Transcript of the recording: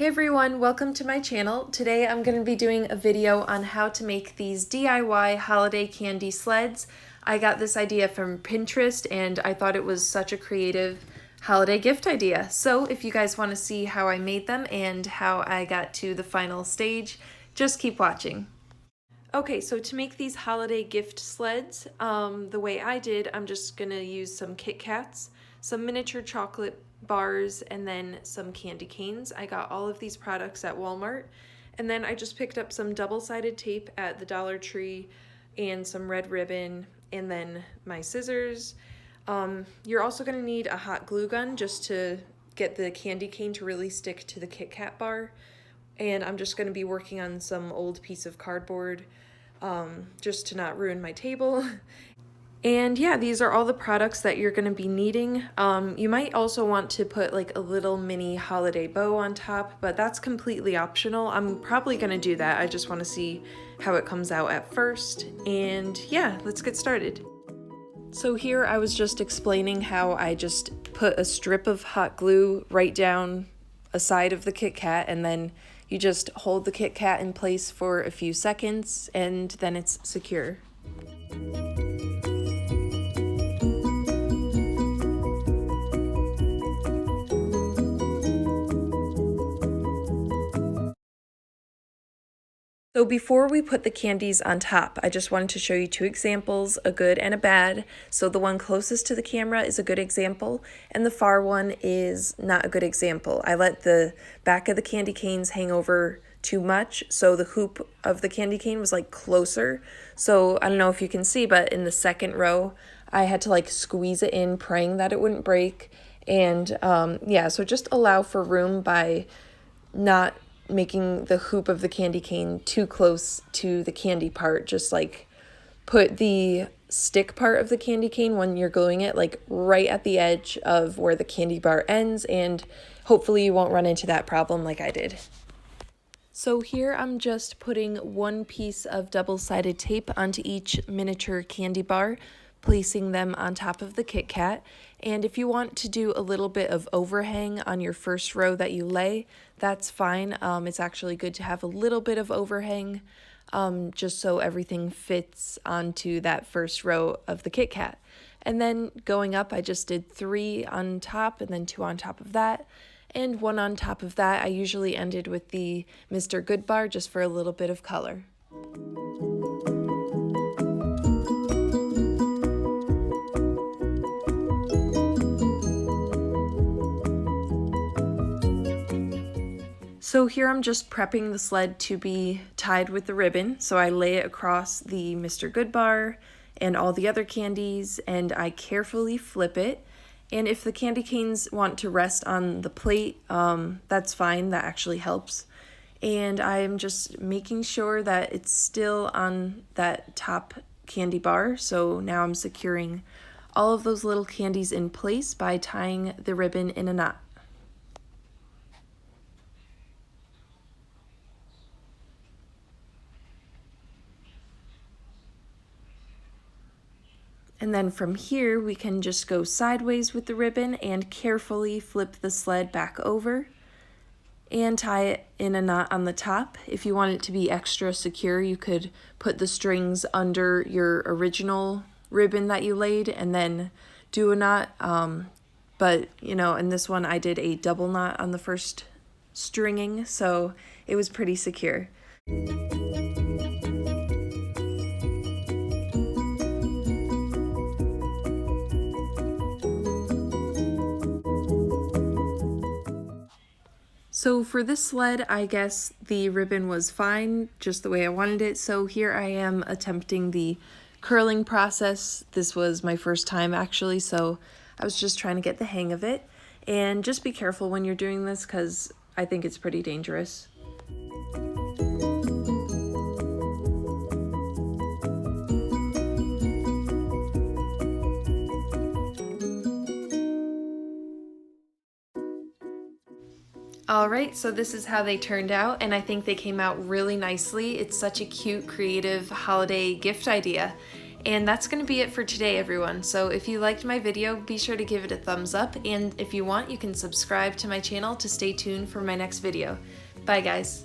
Hey everyone, welcome to my channel. Today I'm going to be doing a video on how to make these DIY holiday candy sleds. I got this idea from Pinterest and I thought it was such a creative holiday gift idea. So if you guys want to see how I made them and how I got to the final stage, just keep watching. Okay, so to make these holiday gift sleds, the way I did, I'm just going to use some Kit Kats, some miniature chocolate bars, and then some candy canes. I got all of these products at Walmart, and then I just picked up some double-sided tape at the Dollar Tree and some red ribbon, and then my scissors. You're also going to need a hot glue gun just to get the candy cane to really stick to the Kit Kat bar. And I'm just going to be working on some old piece of cardboard just to not ruin my table. And yeah, these are all the products that you're going to be needing. You might also want to put like a little mini holiday bow on top, but that's completely optional. I'm probably going to do that. I just want to see how it comes out at first. And yeah, let's get started. So here I was just explaining how I just put a strip of hot glue right down a side of the Kit Kat, and then you just hold the Kit Kat in place for a few seconds and then it's secure. So before we put the candies on top, I just wanted to show you two examples, a good and a bad. So the one closest to the camera is a good example, and the far one is not a good example. I let the back of the candy canes hang over too much, so the hoop of the candy cane was like closer. So I don't know if you can see, but in the second row, I had to like squeeze it in, praying that it wouldn't break. And yeah, so just allow for room by not making the hoop of the candy cane too close to the candy part. Just like put the stick part of the candy cane when you're gluing it like right at the edge of where the candy bar ends, and hopefully you won't run into that problem like I did. So here I'm just putting one piece of double-sided tape onto each miniature candy bar, placing them on top of the Kit Kat. And if you want to do a little bit of overhang on your first row that you lay, that's fine. It's actually good to have a little bit of overhang just so everything fits onto that first row of the Kit Kat. And then going up, I just did 3 on top and then 2 on top of that. And 1 on top of that. I usually ended with the Mr. Good bar just for a little bit of color. So here I'm just prepping the sled to be tied with the ribbon. So I lay it across the Mr. Good bar and all the other candies, and I carefully flip it. And if the candy canes want to rest on the plate, that's fine, that actually helps. And I'm just making sure that it's still on that top candy bar. So now I'm securing all of those little candies in place by tying the ribbon in a knot. And then from here, we can just go sideways with the ribbon and carefully flip the sled back over and tie it in a knot on the top. If you want it to be extra secure, you could put the strings under your original ribbon that you laid and then do a knot. But, you know, in this one, I did a double knot on the first stringing, so it was pretty secure. So for this sled, I guess the ribbon was fine, just the way I wanted it. So here I am attempting the curling process. This was my first time actually, so I was just trying to get the hang of it. And just be careful when you're doing this because I think it's pretty dangerous. Alright, so this is how they turned out, and I think they came out really nicely. It's such a cute, creative holiday gift idea. And that's going to be it for today, everyone. So if you liked my video, be sure to give it a thumbs up, and if you want, you can subscribe to my channel to stay tuned for my next video. Bye guys.